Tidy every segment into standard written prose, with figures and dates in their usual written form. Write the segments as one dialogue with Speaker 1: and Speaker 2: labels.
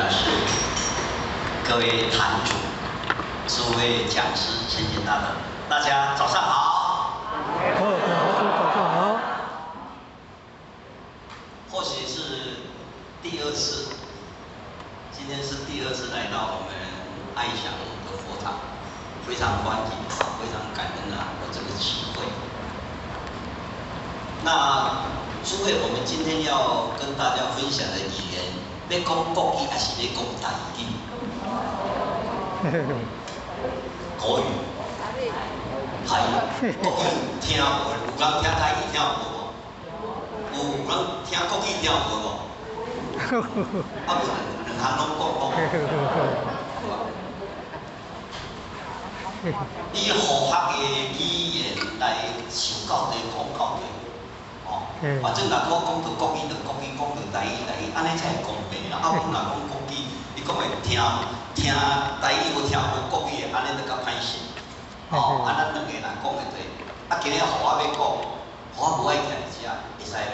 Speaker 1: 老师，各位坛主，诸位讲师、先贤大德，大家早上好。
Speaker 2: 早上好。
Speaker 1: 或许是第二次，今天是第二次来到我们爱祥的佛堂，非常欢迎，非常感恩有这个机会。那诸位，我们今天要跟大家分享的语言，要讲国语还是要讲台语？国语。台语，国语听无？有人听台语听无无？有人听国语听无无？啊，无两项拢讲。以和学的语言来受教地讲教地。反正若我讲到国语，就国语；讲到台语，台语，安尼才会公平啦。啊，本来讲国语，你讲会听台语，无听无国语的，安尼就较歹势。咱两个人讲会对。啊，今日互我要讲，互我无爱徛伫遮，会使袂？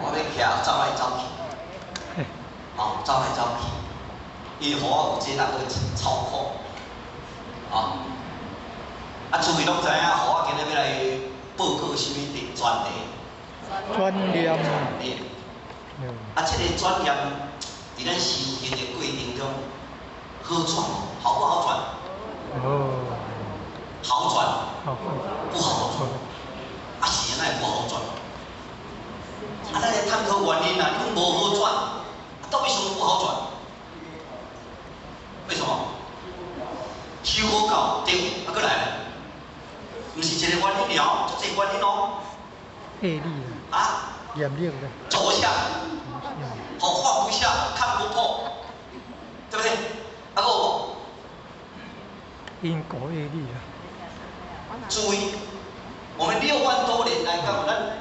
Speaker 1: 我要徛走来走去，走来走去，因为互我有这能够操控。诸位拢知影，互我今日要来报告什么专题？
Speaker 2: 专念。
Speaker 1: 这个专念伫咱修行的过程中，好转好不好转？好转。不好转。是安尼不好转。咱来探讨原因啦，你讲无好转，到底什么不好转？为什么？修好到对，过来了，不是一个原因了，足侪原因哦。
Speaker 2: 业力
Speaker 1: 啊。
Speaker 2: 业力的。
Speaker 1: 走下，放不下，看不破，对不对？无？
Speaker 2: 因果业力啊。
Speaker 1: 注意，我们6万多年来，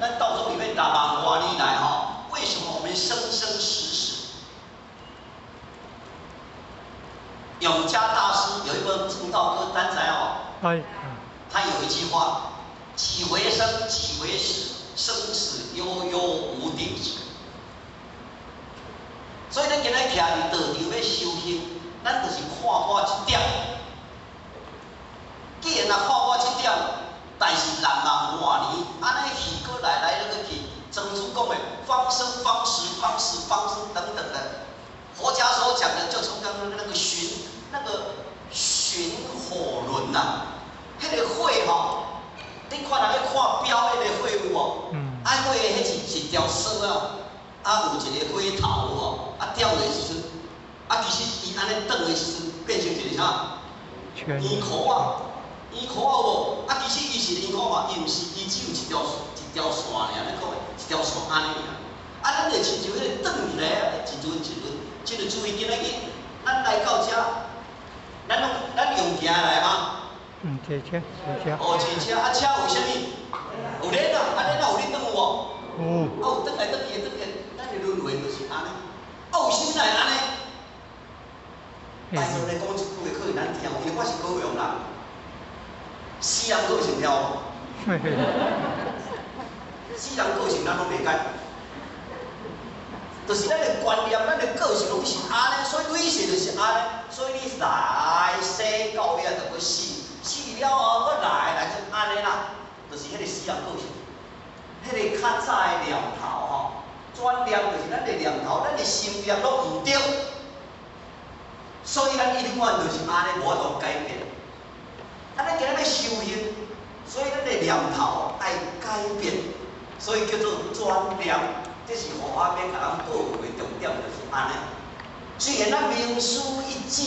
Speaker 1: 咱道中里面大万多年来为什么我们生生死死？永嘉大师有一本《悟道歌》，咱知他有一句话：几为生，几为死，生死悠悠无定止。所以咱今日徛伫道场要修行，咱就是看破这点。既然看破这点，但是人万年，安尼去过来去，曾祖讲的方生方死、方死方生等等的，佛家所讲的，就从刚刚那个循火轮呐，迄个火你看人咧看表迄个火有无？火的迄是一条绳有一个火头吊的时阵，其实伊安尼转的时阵，变成一个啥？圆箍圆箍有无？其实伊是圆箍嘛，伊毋是，伊只有一条线尔，咱讲的一条线安尼尔。咱就亲像迄个转起来一轮，即个注意今仔日，咱来到遮，咱用行来吗？
Speaker 2: 骑车。
Speaker 1: 骑车，车为虾米？有链啊，有链转有无？有转来转去，咱的轮回就是安尼。为什么会安尼？但是来讲一句话可能难听，因为我是高雄人，死人个性了无？死人个性咱拢袂解，就是咱的观念、咱的个性拢是安尼，所以为势就是安尼。所以你来生到尾就要死，死了后要来就安尼啦，就是迄个死人个性，迄个较早的念头转念就是咱的念头，咱的心念拢唔对。所以咱永远就是安尼，无法度改变。咱今日要修行，所以咱的念头爱改变，所以叫做转念。这是互我要甲人报告的重点，就是安尼。虽然咱名师一指，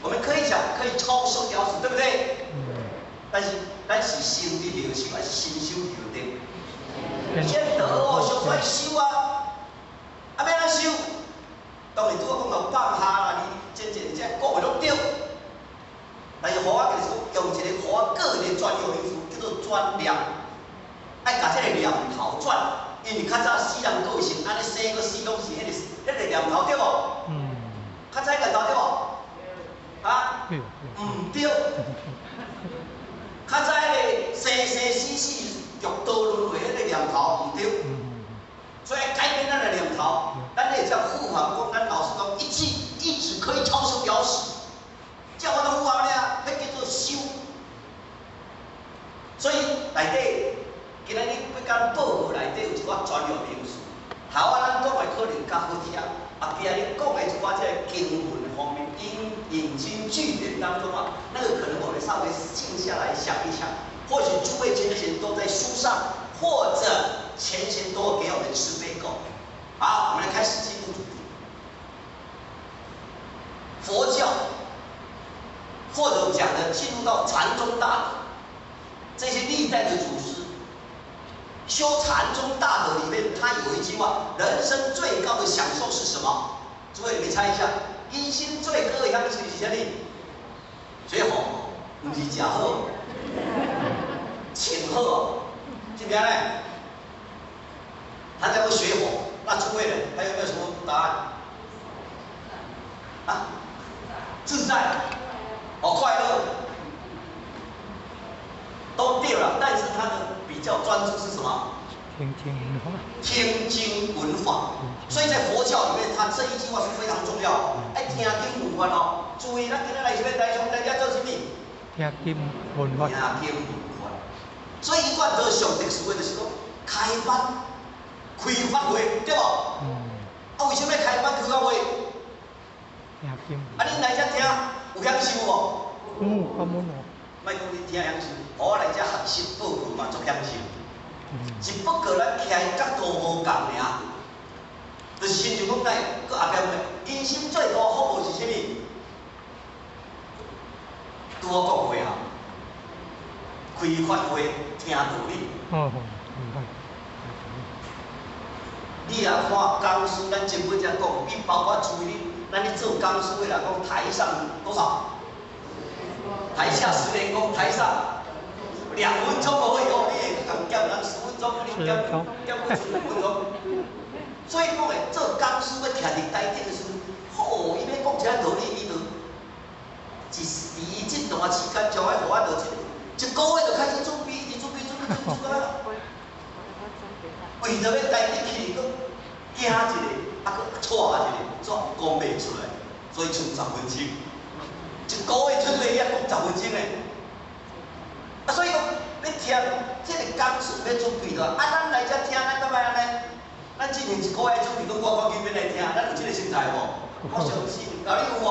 Speaker 1: 我们可以讲可以抄手了事，对不对？但是咱是心理疗修还是心修疗定？先得上出来修要怎修？当然，拄我讲到放下啦，你真正讲袂拢对。但是，互我就是用一个互我个人专用名词，叫做转念，爱甲这个念头转，因为较早死人个性，安尼生个死拢是迄个念头对无？较早念头对无？唔对。较早迄个生死欲倒轮回迄个念头唔对。所以改变咱的念头，咱会将护法讲，咱后底下你讲的一寡这个经文方面引经据典当中啊，那个可能我们稍微静下来想一想，或许诸位先贤都在书上，或者前贤都给我们慈悲够。好，我们来开始进入主题。佛教，或者我们讲的进入到禅宗大德，这些历代的祖师。修禅宗大德里面，他有一句话：人生最高的享受是什么？诸位，你们猜一下，因心最高的享受是什么？水火，不是假好，请好，这边呢？他叫做水火。那诸位呢？还有没有什么答案？啊？自在，哦，快乐，都对了。但是他的比较专注是什么？
Speaker 2: 听经闻法。
Speaker 1: 听经闻法。所以在佛教里面，他这一句话是非常重要。哎，听经闻法哦，注意，咱今天来这边台上大家做什么？
Speaker 2: 听经闻法。
Speaker 1: 听经闻法。所以一贯都上特殊的就是说，开班、开法会，对不？啊，为什么要开班开法会？
Speaker 2: 听经。
Speaker 1: 啊，恁来遮听有享受无？
Speaker 2: 有，感恩哦。
Speaker 1: 莫讲你听享受，互我来遮学习报告嘛，足享受。只不过咱徛的角度无共尔，就是亲像讲咱搁后壁讲，人生最大服务是啥物？拄我讲过啊，开法会听道理。
Speaker 2: 哦，明白。
Speaker 1: 你若看讲师，咱前尾才讲，你包括注意，咱咧做讲师的来讲，台上多少？台下10年功，台上2分钟都会有，你会讲减人10分钟，你减过10分钟。所以讲诶，做讲师要徛伫台顶的时阵，吼，伊要讲一下道理，伊就伫这段时间，将来互我就一个月就开始准备，一直准备啊。为着要台顶去，搁惊一个，啊，搁错一个，煞讲袂出来，所以剩10分钟。一个月准备要讲10分钟诶，啊，所以讲你听这个讲师要准备的，啊，咱来遮听，咱干嘛安尼？咱之前一个月准备，讲我今边来听，咱有这个心态无？我相信，到你有无？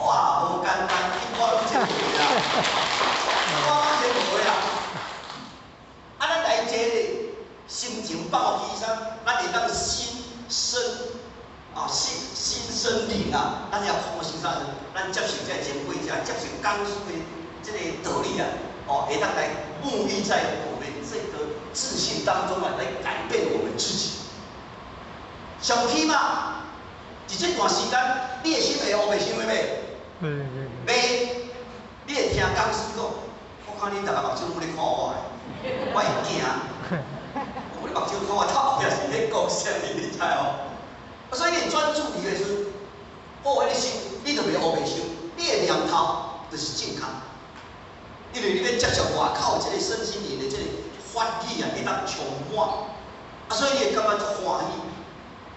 Speaker 1: 哇，无简单，我拢真会啦，我真会啦。啊，咱来这个心情放低上，咱会当心生。啊，心生灵啊！咱要看心上，咱接受这前辈者，接受讲师的这个道理啊，哦，会当来沐浴在我们这个自信当中啊，来改变我们自己。上起码，伫这段时间，你的心会黑白想的袂？袂，你会听讲师讲，我看你逐个目睭拢咧看我的，我会惊。我咧目睭看我，到后壁是咧讲啥物，你知哦？所以你专注伫个时，好，你心你就袂黑白想，你的念头就是健康。因为你要接受外口这个身心灵的这个法理啊，会当充满，啊，所以你会感觉足欢喜。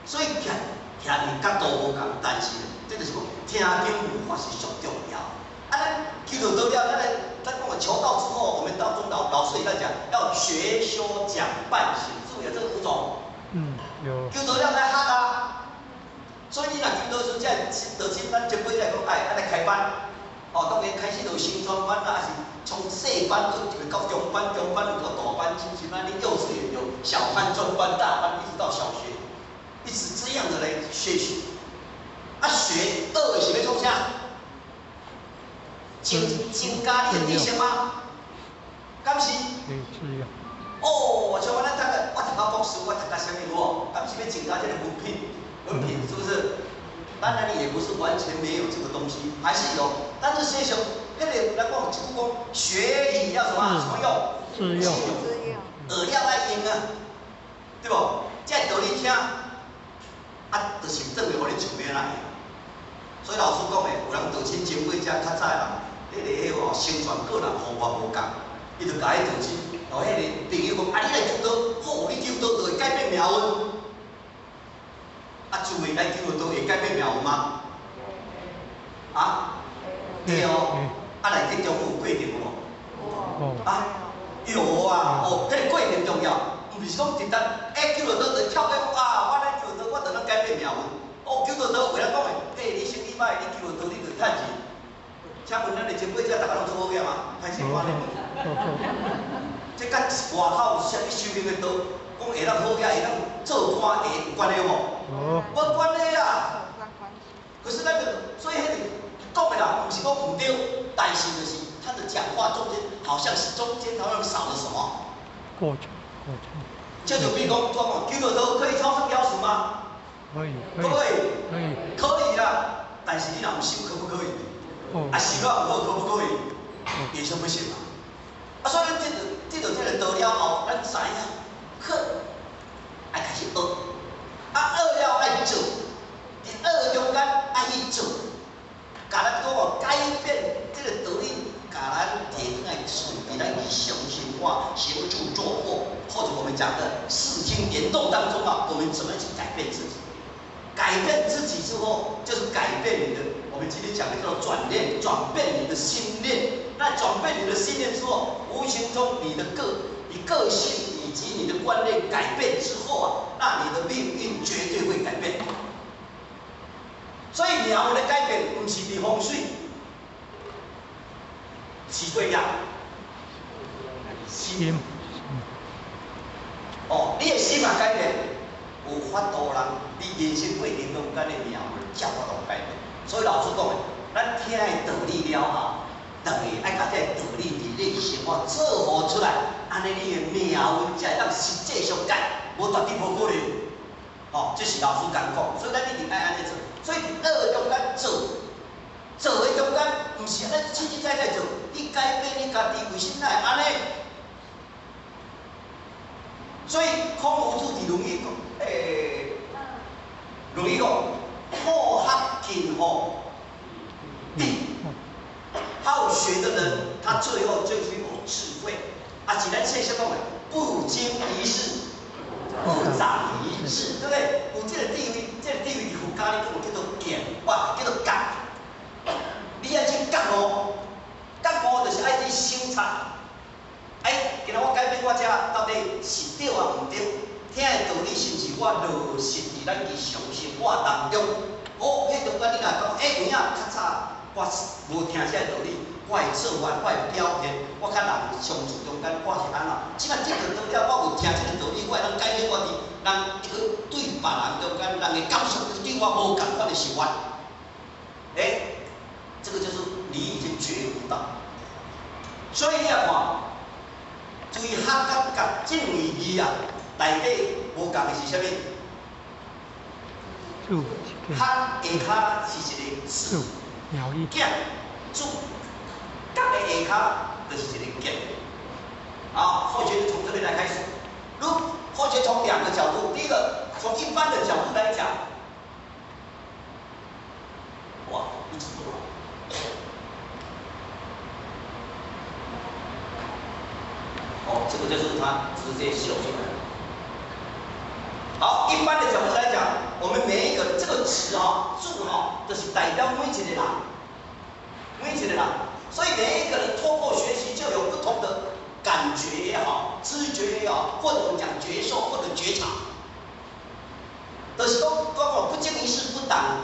Speaker 1: 所以徛伫角度无共，但是这就是讲听经闻法是上重要。啊，咱求道得了，咱讲了求道之后，我们当中老师也在讲，要学修讲办行，是不是有这个5种？
Speaker 2: 有。
Speaker 1: 求道了才学啊。所以你若求道时，才就请咱前辈来讲，哎，来开班，哦，当然开始就升专班啦，还是从细班到中班，中班有到大班，亲像咱你幼稚园有小班、中班、大班，一直到小学，一直这样的来学习。啊，学2是要创啥？增加你的知识吗？敢是？
Speaker 2: 是啊。
Speaker 1: 哦，像我咱我读到博士，我读到啥物无？敢是要增加这个文凭是不是？当然也不是完全没有这个东西，还是有。但是先生，那个来讲，就讲学理要什么？什么用？
Speaker 2: 自用。
Speaker 1: 耳料爱用啊，对不？这道理听，啊，就是等于互你厝边来。所以老师讲的，有人道亲前辈者较早啦，迄个宣传个人方法无共，伊就甲迄道亲，迄个朋友讲，啊，你来求道，好，你求道就会改变命运。啊，诸位来求道会改变命运吗？啊？对哦。啊，内底中有过程无？啊？有啊，哦，迄个过程重要，毋是讲直接，求道就跳过啊，我来求道，我就能改变命运。哦，求道外口有啥物修行的道，讲会当好遐会当做官会有关系无？无关系啊。可是那个，所以迄个讲的人不是讲唔对，但是就是他的讲话中间好像是中间好像少了什么。
Speaker 2: 过程。
Speaker 1: 就比如讲，叫做道可以超出标准吗？
Speaker 2: 可以。
Speaker 1: 可以啦，但是你若唔修，可不可以？啊，修啊唔好，可不可以？也是不行嘛。啊，所以咱这个道了后，咱知影，好，爱开始学，啊学了爱做，伫学中间爱去做，甲咱讲哦，改变这个道理，甲咱提出来顺比咱日常生活、行住坐卧，或者我们讲的视听联动当中啊，我们怎么去改变自己？改变自己之后，就是改变你的。我们今天讲的叫做转念，转变你的心念。那转变你的心念之后，无形中你个性以及你的观念改变之后啊，那你的命运绝对会改变。所以庙的改变不是伫风水，是对呀，心。哦，你的心啊改变，有法度人，你人生过程中间的庙才法度改变。所以老师讲的，咱听的道理了后，大家爱把这道理伫你生活做活出来，安尼你的命运才会当实际上改，无绝对无可能。哦，这是老师讲，所以咱一定爱安尼做。所以伫学中间做的中间，唔是咱实实在在做，你改变你家己，为什么会安尼？所以孔夫子伫《论语》讲，论语》讲，好学近乎弟。好学的人，他最后就是有智慧。啊，既然现象讲的，不经一事，不长一智，对不对？有这个地位，这个地位伫儒家里讲叫做见，哇，叫做觉。你爱去觉悟，觉悟就是爱去省察。今日我改变我遮到底是对啊毋对？听的道理是不是我落实伫咱日常生活当中？哦，迄中间你若讲，有影较早我无听这道理，我的做法，我的表现，我甲人相处中间我是安怎？即摆这个道理，我有听这个道理，我会当改变我伫人一个对别人中间人的感受，对我无共款的想法。这个就是你已经觉悟到。所以你要看。注意学甲觉这两字啊，内底无共的是啥物？学下骹是一个字，见主，觉的下骹就是一个见。好，或许从这边来开始。或许从两个角度，第一个从一般的角度来讲，哇，一直做。这个就是它直接秀出来。好，一般的角度来讲，我们每一个这个词注就是代表每一个人，所以每一个人透过学习就有不同的感觉也好、知觉也好，或者我们讲觉受或者觉察。就是讲，不经一事不长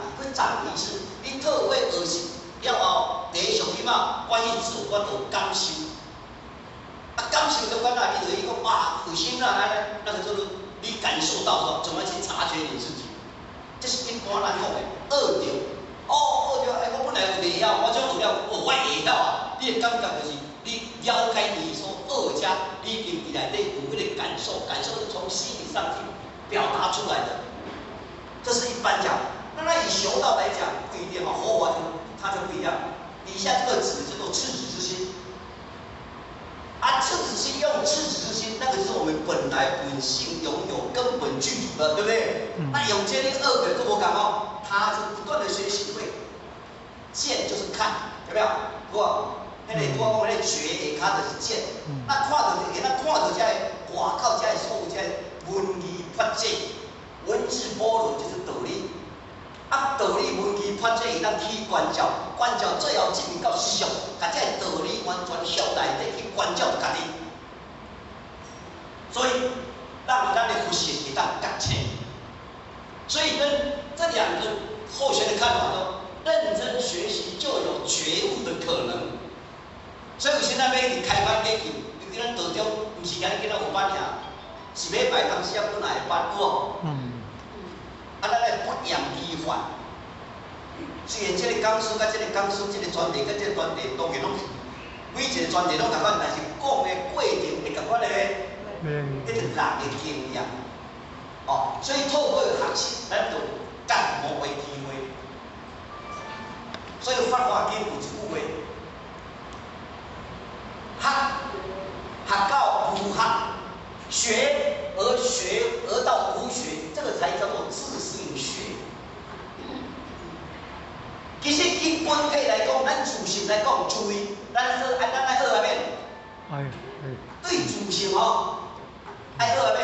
Speaker 1: 一智，你透过学习了后，第一上起码关于自我有感受。感受中间你就去讲有心啦，那个就是你感受到说怎么去察觉你自己，这是一般咱讲的学着。我本来袂晓，我种学了，我会晓啊。你的感觉就是你了解你所学者，你已经内底有迄个感受是从心理上去表达出来的。这是一般讲。那以修道来讲不一定佛法它就不一样。底下这个字叫做赤子之心。赤子心用赤子之心，那个是我们本来本性拥有根本具足的，对不对？那有这类恶人跟我讲他是不断的学习会，见就是看，有没有？那个我讲觉他就是见，那看到这外口这所有这文字发展，文字般若就是道理。道理文字发展伊当去关照，最后进入到思想，把这道理完全向内底去关照家己。所以，让咱的佛学会当觉醒。所以这两个后学的看法都认真学习就有觉悟的可能。所以有现在要去开班给因为咱道中毋是今日有班尔，是要摆当时啊本来的班有无？啊，咱来不扬依法。虽然这个讲师甲这个讲师，这个专题甲这个专题，当然拢每一个专题拢共款，但是讲的过程会共款的，迄个人的经验。哦，所以透过学习，咱就干无为机会。所以法华经有一句话：学到无学，学而到无学，这个才叫做自性学。其实以本体来讲，咱自性来讲，注意，咱来学下面。对自性吼，爱学下面，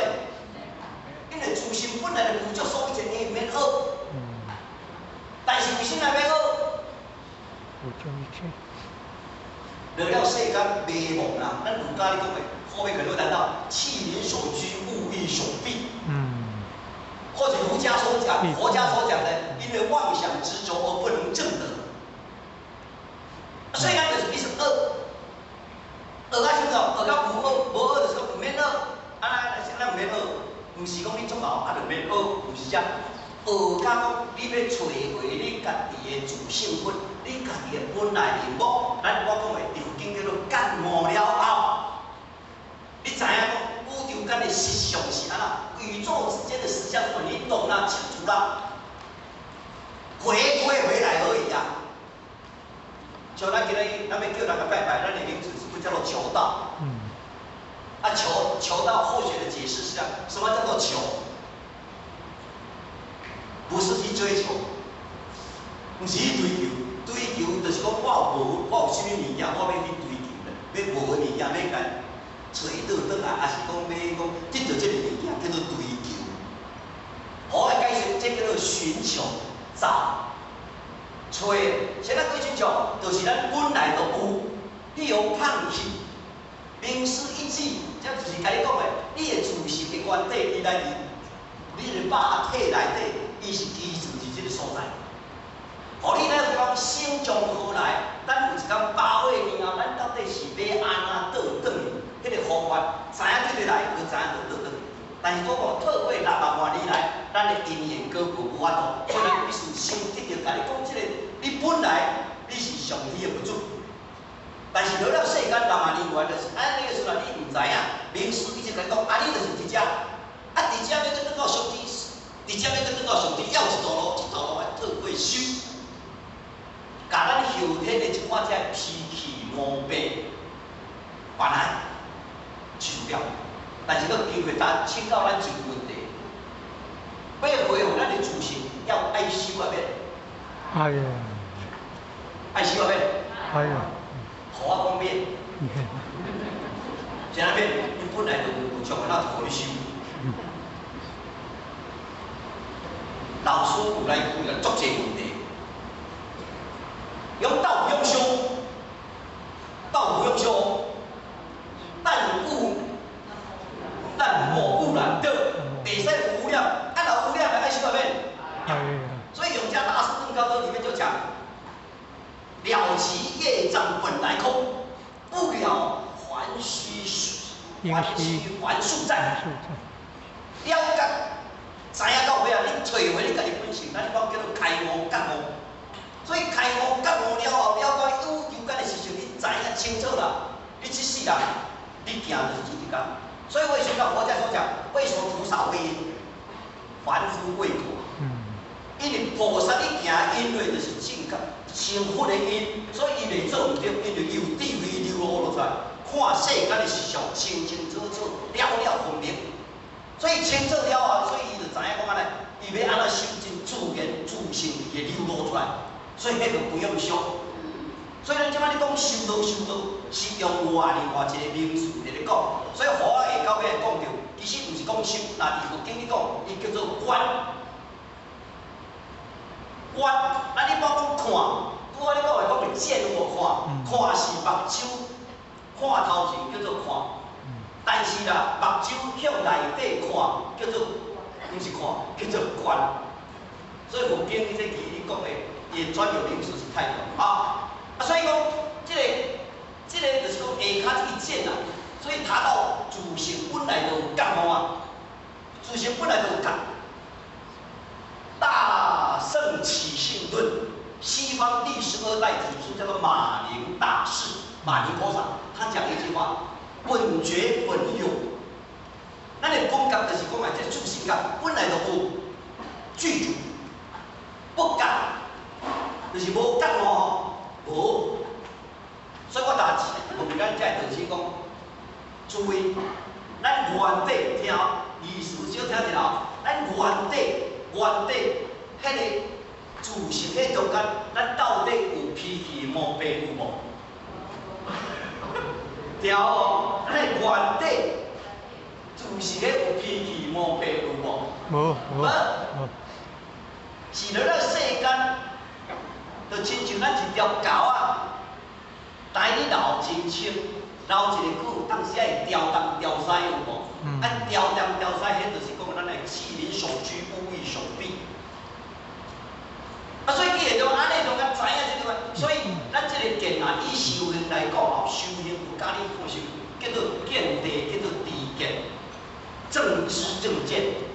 Speaker 1: 因为自性本来就有足所以前伊免学。但是为什么要学？得了世间迷茫啦，咱儒家咧讲的，后面可能会谈到弃民所居，勿欲所避。或者儒家所讲、佛家所讲的，因为妄想执着而不能正德。所以咱就是必须学，学啊什么？学到无学，无学就是讲唔免学。咱唔免学，唔是讲你做老啊就免学，唔是这样。学甲讲，你要找回你家己的自性本，你家己的本来面目。咱我讲的条件叫做感悟了后，你知影讲宇宙间的实相是安那？宇宙之间的实相，你懂啦、清楚啦，回归回来而已啊。像咱今日咱要叫人家拜拜，咱的名字是不是叫做求道？求道后学的解释是这样：什么叫做求？不是去追求，不是去追求。追求就是讲我有啥物物件，我要去追求咧，要无的物件要甲找倒转来，还是讲要讲得到这个物件叫做追求。好来解释，这叫做寻求、找、找。现在对寻求，就是咱本来就有，你有放弃，名师一句，这就是甲你讲的，你的自性的原底，伊来你的肉体内底。伊是基础是这个所在，互你来讲心从何来？咱有一天8岁年后，咱到底是要安怎倒转去？迄个方法，知影对对来，就知影就倒转去。但是我讲透过6万年来，咱的因缘果报无法度，所以咱必须先得着甲你讲这个，你本来你是上帝的不准，但是落了世间6万年外，就是安尼个时阵，你唔知影，名师一直甲你讲，你就是伫遮，伫遮要去等到上帝。伫遮要去等到上帝要一条路来透过修，甲咱后天的一寡只脾气毛病，原来去除掉。但是个机会咱请教咱一个问题，要恢复咱的自信，要爱修下面。爱修下面。互我讲免。啥免？你本来就有种的，那就互你修。老师有来讲个足济问题，用道不用修，道不用修，但莫污染的，袂使有污染，若有污染的爱修下面。所以永嘉大师论高歌里面就讲，了其业障本来空，不了还须还数在。了解。知影到尾啊，你找回你家己本性，咱讲叫做开悟觉悟。所以开悟觉悟了后，了解宇宙间的事情，你知影清楚啦。你这世人，你行就是这工。所以为什么佛家所讲，为什么菩萨为因，凡夫为果？因为菩萨你行因为就是成佛的因，所以伊袂做唔对，因为伊有智慧流露落出来，看世间的事情清清楚楚、了分明。所以清楚了后，所以伊就知影讲安尼，伊要安怎修真自然自性会流露出来，所以迄个不用修。所以咱即摆你讲修道，是用外一个名词在咧讲。所以好下到尾讲到，其实毋是讲修，那义佛经你讲，伊叫做观。咱一般讲看，拄仔你讲的讲的见我看是目睭，看头前叫做看。但是啦，目睭向内底看，叫做毋是看，叫做观。所以佛经这句你讲的，伊专有名词是太多啊。所以讲，这个就是讲下骹这个见啦。所所以谈到自性本来就有觉悟啊，自性本来就有觉。大圣起信论，西方第12代祖师叫做马宁大师，马宁菩萨，他讲一句话：本觉本有。咱的本觉就是讲啊，这自性觉本来就有具足，不觉就是无觉悟吼，无。所以我打问咱这道师讲，注意，咱原底听意思少听一下，咱原底，迄个自性迄中间，咱到底有脾气毛病有无？对哦，咱原底自性迄有脾气毛病有无？
Speaker 2: 无。
Speaker 1: 是咧咱世间，就亲像咱一条狗啊。待你老真清，老一个久，当时会调东调西有无？调东调西，迄就是讲咱的气灵所居，物欲所避。所以既然就安尼，就甲知影即个，所以咱即个见啊，以修行来讲吼，修行有教你看修，叫做见地，叫做知见，正知正见。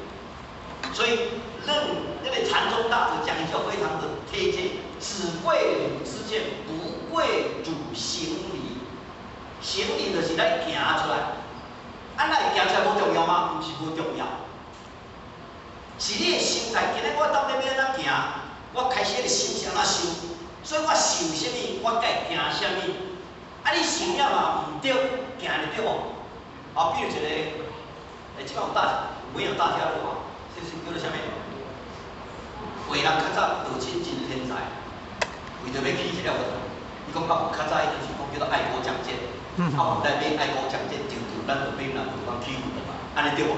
Speaker 1: 所以那个禅宗大师讲究非常的贴切，只贵汝之见，不贵汝行理。行理就是咱行出来，咱会行出来无重要吗？毋是无重要，是你的心态。今日我到底要安怎行？我开始迄个心是安怎想，所以我想啥物，我该行啥物。啊，你想了嘛毋对，行就对无？啊，比如一个，即摆有没有大家乐啊？这是叫做啥物？为人较早道亲真天才，为着要起这条个，伊讲较较早迄阵是讲叫做爱国奖剑，啊，有来买爱国奖剑，就咱就兵人就讲欺负的嘛，安尼对无？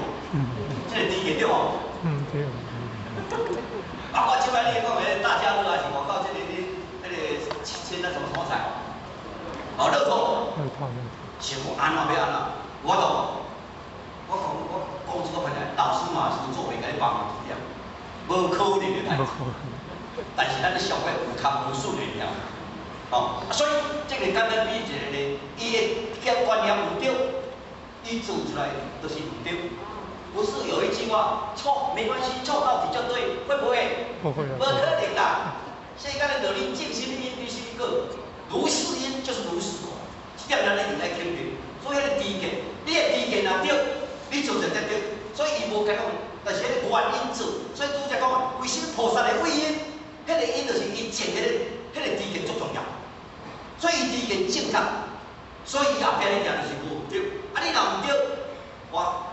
Speaker 1: 这个理解对无？
Speaker 2: 对。
Speaker 1: 包括即摆你讲的大家乐还是外口这个签那什么彩哦，乐透，想讲安怎要安怎，我讲讲这个反正老师嘛是做袂甲你帮忙一点。无可能的代志，但是咱的社会有康无顺的了，哦，所以这个简单比一个呢，伊的观念唔对，伊做出来就是唔对。不是有一句话，错没关系，错到底就对，会不会？
Speaker 2: 不会。
Speaker 1: 无可能啦！世间的道理，正什么因对什么果，如是因就是如是果，这点咱一定要肯定。所以迄个知见，你的知见若对，你做就对对。所以伊无讲。但是迄个原因做，所以拄则讲，为什么菩萨的为因？迄个因就是伊种迄个知见最重要，所以伊知见正确，所以伊后壁咧行就是无对。啊，你若唔对，我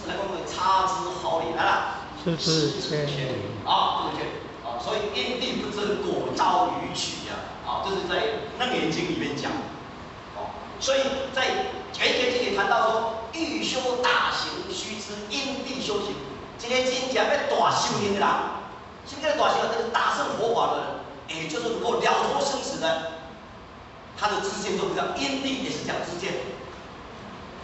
Speaker 1: 来讲个差之毫厘啦，
Speaker 2: 失之千里
Speaker 1: 啊，对不对？啊，所以因地不争，果招予取呀。啊，这是在《楞严经》里面讲。哦，所以在《圆觉经》里谈到说。欲修大行，须知因地修行。今天真正要大修行的人，什么叫大修行？就是大乘佛法的人，也就是能够了脱生死的，他的知见就不叫因地，也是讲知见。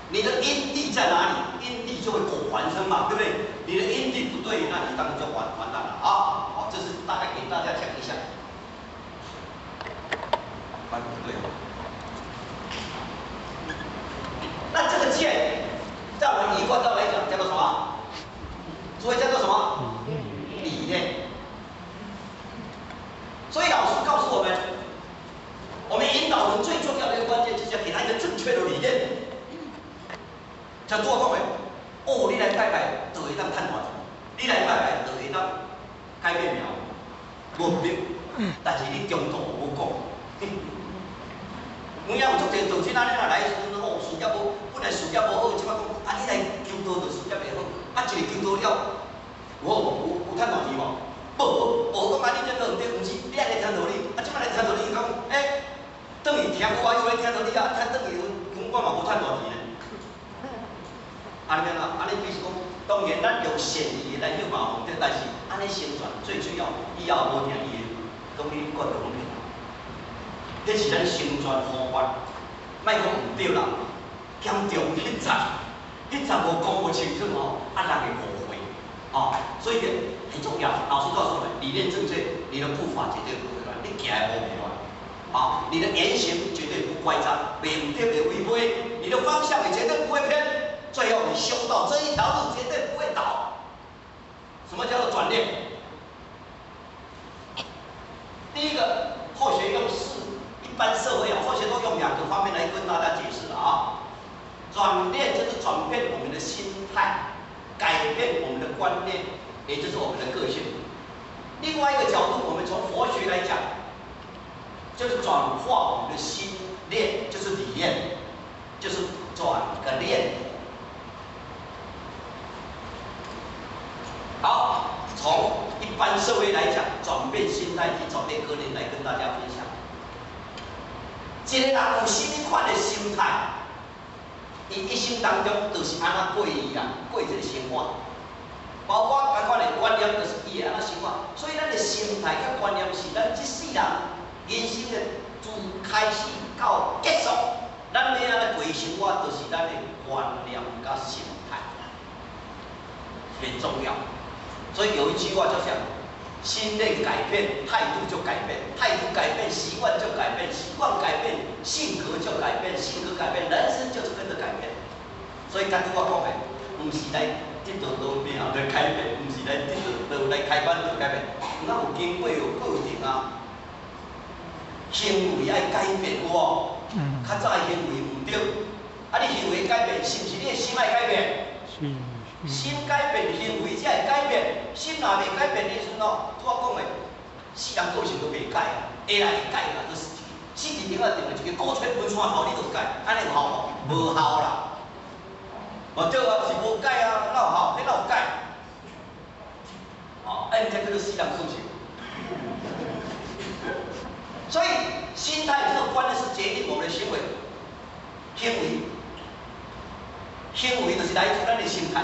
Speaker 1: 你的因地在哪里？因地就会果还生嘛，对不对？你的因地不对，那你当然就完蛋了啊！好，这是大概给大家讲一下。不对啊。那这个见，在我们一贯道来讲，叫做什么？诸位叫做什么？理念。所以老师告诉我们，我们引导人最重要的一个关键，就是要给他一个正确的理念。像拄我讲的，哦，你来拜拜就会当趁大钱，你来拜拜就会当改变命运，无必，但是你中途无讲。有影有足侪道亲安尼若来时阵，哦，事业无，本来事业无好，即摆讲啊，你来求道就事业会好，啊，一个求道了，有趁大钱无？无讲啊，你这个毋对，毋是，你爱来听道理，啊，即摆来听道理，伊讲，等于听有啊，又来听道理啊，等于我嘛无趁大钱呢。安尼啦，安尼就是讲，当然咱用善意来诱嘛方的，但是安尼宣传最主要，以后无听伊的，讲你管着讲骗。迄是咱宣传方法，莫讲毋对啦，严重迄无讲无清楚吼，啊人会误会，哦，所以很重要。老师告诉我们，理念正确，你的步伐绝对不会乱，你行会无迷乱，哦，啊，你的言行绝对不乖张，袂唔对袂违背，你的方向也绝对不会偏，最后你修道这一条路绝对不会倒。什么叫做转念？第一个，后学用一般社会后学都用2个方面来跟大家解释了啊。转念就是转变我们的心态，改变我们的观念，也就是我们的个性。另外一个角度，我们从佛学来讲，就是转化我们的心念，就是理念，就是转个念。好，从一般社会来讲，转变心态及转变观念来跟大家分享。一个人有什么款的心态，伊一生当中就是安怎过伊啦，过一个生活。包括咱款的观念，就是伊会安怎生活。所以咱的心态甲观念是咱这世人人生的自开始到结束，咱要安怎过生活，就是咱的观念甲心态，很重要。所以有一句话就讲：心念改变，态度就改变；态度改变，习惯就改变；习惯改变，性格就改变；性格改变，人生就是跟着改变。所以，刚才我讲的，不是来得到路命来改变，不是来得到来开班就改变。咱有经过有过程啊，行为爱改变有无？较早的行为唔对，啊，你行为改变，是不是你的心爱改变？
Speaker 2: 是。
Speaker 1: 心改变，行为才会改变。心若未改变，你阵哦，我讲的，世人个性都袂改啊，会来会改啦，就是四字顶啊定一个古吹文山头，你就改，安尼有效无？无效啦。哦对啊，是无改啊，哪有效？你哪有改？哦，哎，这叫做世人个性。所以心态这个观念是决定我们的行为，行为就是来自咱的心态。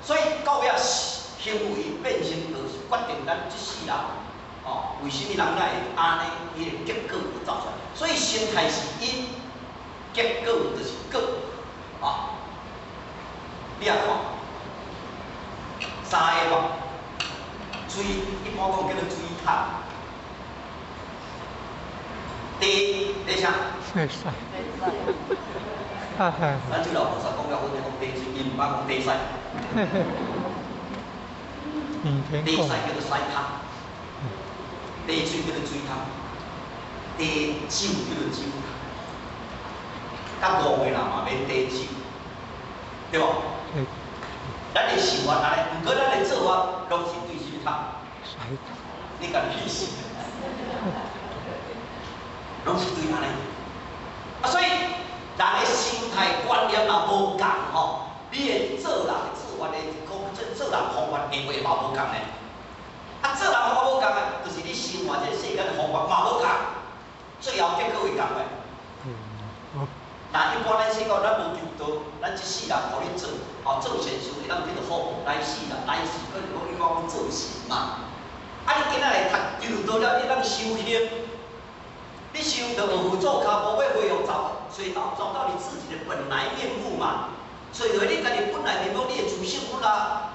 Speaker 1: 所以到尾行为变成就是决定咱这世人哦，为什么人会安尼？伊的结果就造出来。所以心态是因，结果就是果啊。你也看3个嘛，水一般讲叫做水塔。地啥？
Speaker 2: 地塞。
Speaker 1: 咱就老菩萨讲了，我哋讲地水，伊唔捌讲地塞。地塞叫做塞塔，地水叫做水塔，地酒叫做酒塔。甲误会啦嘛，免地酒，对无？咱的想法安尼，毋过咱的做法拢是对什么塔？你敢屁事？拢是对安尼。啊，所以人的心态观念若无共吼，你的做人的做法的做人方法行为嘛无共呢？啊，做人方法无共啊，就是你生活这世间的方法嘛无共，最后结果会共的。那一般咱说讲，咱无求道，咱一世人互你做，做善事会当得到好报，来世啦，来世可能讲你讲做善嘛。啊，你今仔来读求道了，你当修行，你修就学做脚，无要回用找到你自己的本来面目嘛。找到你家己本来面目，你会自幸福啦。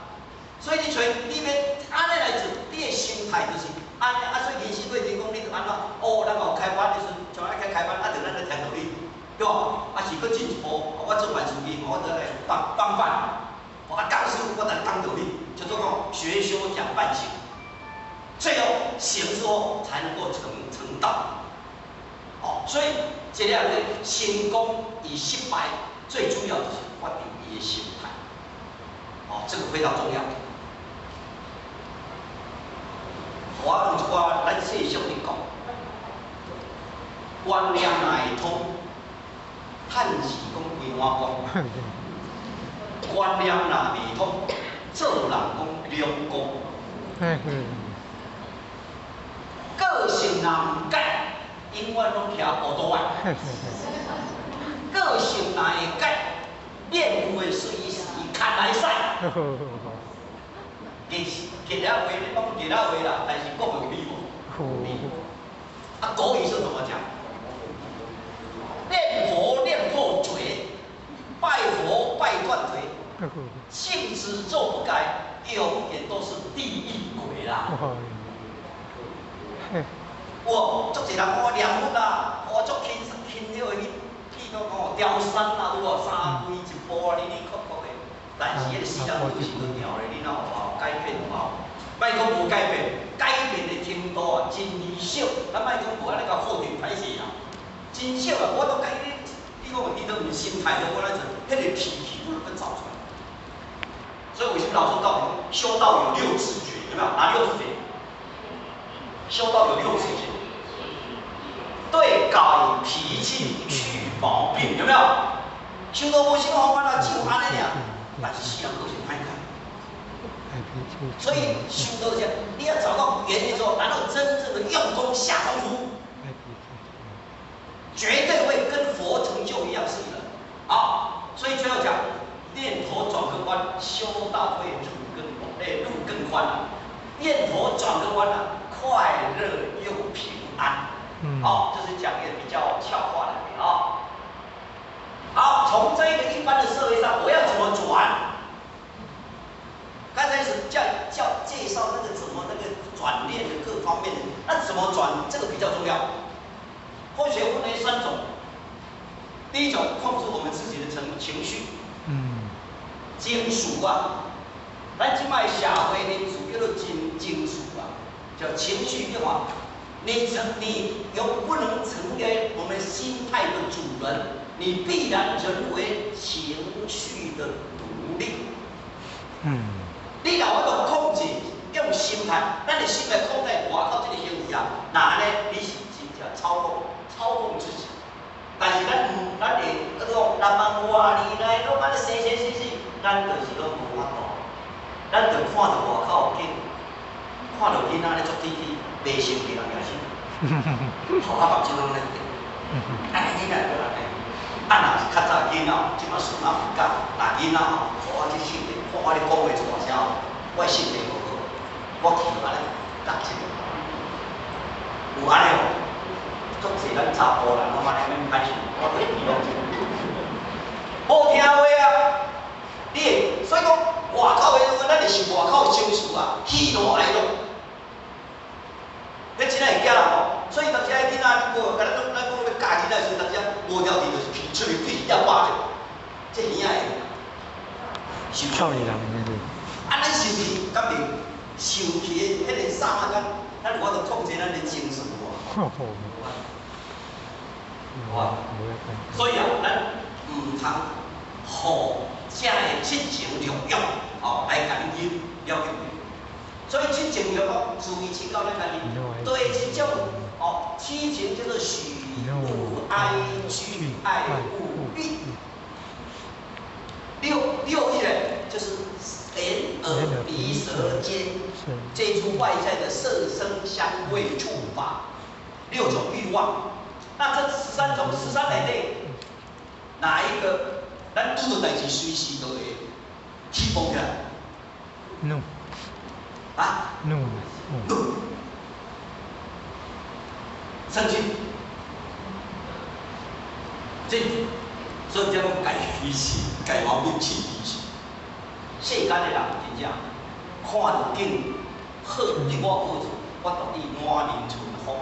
Speaker 1: 所以你你要安尼来做，你的心态就是安尼。啊，所以人生过程讲，你就安怎？哦，咱有开班的时阵，像爱开班，就咱来听道理。对无？啊是搁进一步，我做万事业，我得来帮办。我讲师傅，我来讲道理，叫做讲学修讲半行，最后行之后才能够成道。哦，所以这两个成功与失败，最主要就是决定你的心态。哦，这个非常重要。我用一寡咱世俗嚟讲，观念若会通。趁时讲规碗讲，观念若未通，做人讲两讲。个性若唔改，永远拢徛糊涂啊。个性若会改，练会随时看来使。其他话你讲其他话啦，但是讲有理无？啊，国语是怎么讲？念佛念破嘴，拜佛拜断腿，性子做不改，永远都是地狱鬼啦。哇，足侪人讲我念佛啦，我足轻了去，譬如讲雕山啦，有无三规一步啊，哩哩曲曲的。但是迄个思想就是不妙的，你哪有法改变有无？莫讲无改变，改变的程度啊真微小，咱莫讲无安尼甲否定歹势啦，真少啊！我都改你讲你都唔心态的，我那阵迄个脾气都分造出来。所以为什么老师告诉你，修道有六字诀，有没有？哪六字诀？修道有六字诀。对，改脾气，去毛病，有没有？修道无什么方法啦，就安尼俩。但是思想个性歹改。所以修道者，你要找到原因之后，然后真正的用功下功夫，绝对会跟佛成就一样是的。好，所以就要讲念头转个弯，修道会路更宽了。念头转个弯了，快乐又平安。好，这是讲一个比较俏话的啊。好，从这个一般的社会上，我要怎么转？刚才是介绍那个怎么那个转念的各方面的，那怎么转？这个比较重要。佛学分为三种，第一种控制我们自己的情绪，情绪啊，咱即摆社会人士叫做情绪啊，叫情绪变化。你又不能成为我们心态的主人，你必然成为情绪的奴隶。你若我控制用心态，咱的心态控在外口这个行为啊，那安尼你是真正操控自己。但是咱会迄种人问外里来，拢安尼生，咱就是拢无法度。咱就看到外口囡，看到囡仔咧做天气，袂生气人也是。头发目睭拢咧变，囡仔就安尼。若是较早囡仔，即摆顺仔唔敢，那囡仔吼，互我去训练，看我咧讲话大声，我身体无好，我去安尼打一个。有安尼哦，足侪咱查甫人拢安尼免歹势，我对伊拢无听话啊！所以讲外口的，咱就是外口的情绪啊，喜怒哀乐。咱真系会惊人哦，所以当时迄囡仔，咱讲要教囡仔时，当时无条件就是出去对伊要骂者，这耳仔会。
Speaker 2: 少年人
Speaker 1: 啊，咱是毋是敢袂生气的迄个刹那间，咱有法度控制咱的情绪无？所以啊，咱唔通互这个七情六欲来甲你引了解。所以七情六欲，注意请教咱家己，对这种七情叫做喜怒哀惧爱恶欲。六欲呢，就是眼耳鼻舌尖接触外在的色声香味触法6种欲望。那这13种13内底，哪一个咱拄到代志随时都会起蹦起来？
Speaker 2: 怒
Speaker 1: 啊？
Speaker 2: 怒
Speaker 1: 生气，所以叫讲改脾气，改毛病气脾气。世间的人真正看到景好，对我好处，我同意满面春风，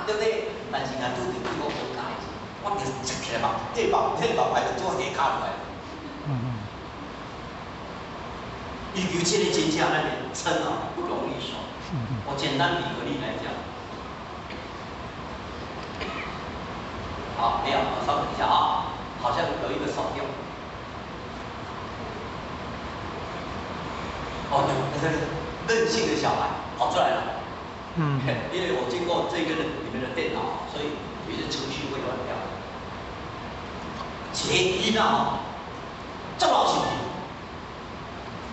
Speaker 1: 对不对？但是若拄着对我无介意，我就直起来嘛，这目牌就做下骹落来。尤其这个真正咱的称不容易说。我简单比个例来讲。 好，没有，稍等一下啊，好像有一个手用。对，任性的小孩跑出来了。因为我经过这个里面的电脑，所以有些程序会乱掉。一个囡仔吼，足老实皮，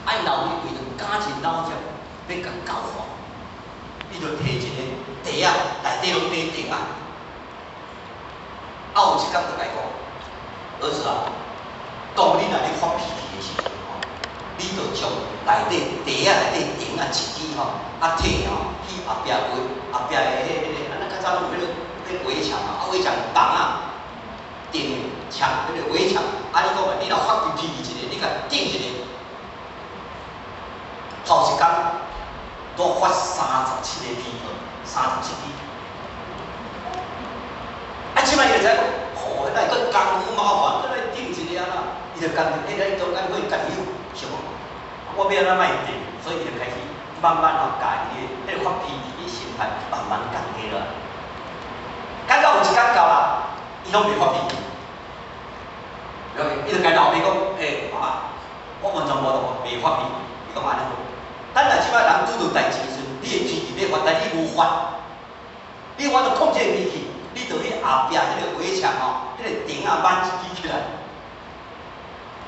Speaker 1: 按老母为着家庭老者要甲教化，伊就摕一个袋啊，内底拢买定啊。 有一天就甲伊讲，儿子啊，当你若咧发脾气的时候，你就将内底袋仔内底顶啊一支摕去后壁的咱较早拢有迄个围墙啊，围墙绑啊，顶墙迄个围墙，你讲你若发脾气一个，你甲顶一个，头一天多发37个屁泡37支。啊，即摆伊就知讲，哦，那个功夫麻烦，搁来顶一个啊啦，伊就干，迄个中间会干伊想讲，我要安怎卖顶，所以伊就开始慢慢教伊迄个发脾气的心态，慢慢降低落来。讲到有一天到啦，伊拢袂发脾气，伊就甲老爸讲，爸，我完全无袂发脾气，伊讲安尼好。等下即摆人拄到代志时，你的脾气要发，但你无发，你发着控制脾气，你着去后壁迄个围墙吼，迄个顶啊挽一支起来。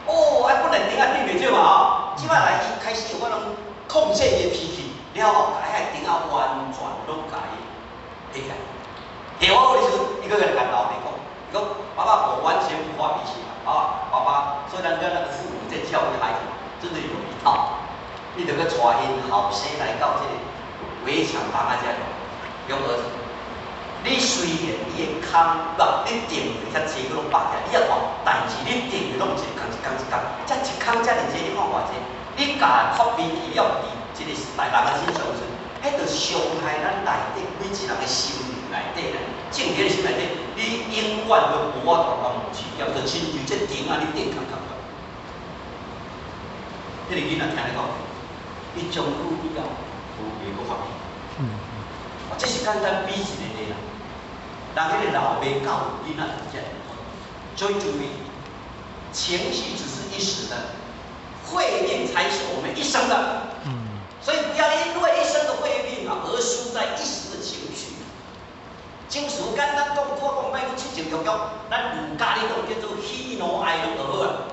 Speaker 1: 哦，本来顶啊顶袂少嘛吼，即摆来伊开始有法通控制伊的脾气，了后，甲遐顶啊完全拢甲伊起来。下我的时阵，伊搁来甲老爸讲，伊讲爸爸我完全不发脾气啊，爸爸，虽然跟那个父母在教育孩子，真的有一套。你着去带因后生来到这个围墙旁啊遮，用儿子。你虽然你的空你定位较济，佮拢绑起来，你也看，但是你定位拢一工一工一工，遮一空遮尔济，你看偌济，你甲发脾气了伫一个大人的身上时，迄着伤害咱内底每一人的心灵内底咧，正体的心内底，你永远都无法度忘记，要着亲像这顶啊，你顶空空的。迄个囡仔听你讲。伊将久以后，有袂阁发脾气。这是简单比一个例啦。人迄个老爸教育囡仔是这样，所以注意，情绪只是一时的，慧命才是我们一生的。所以不要因为一生的慧命而输在一时的情绪。正事简单讲，我讲卖去七情六欲，咱儒家咧讲叫做喜怒哀乐就好啊。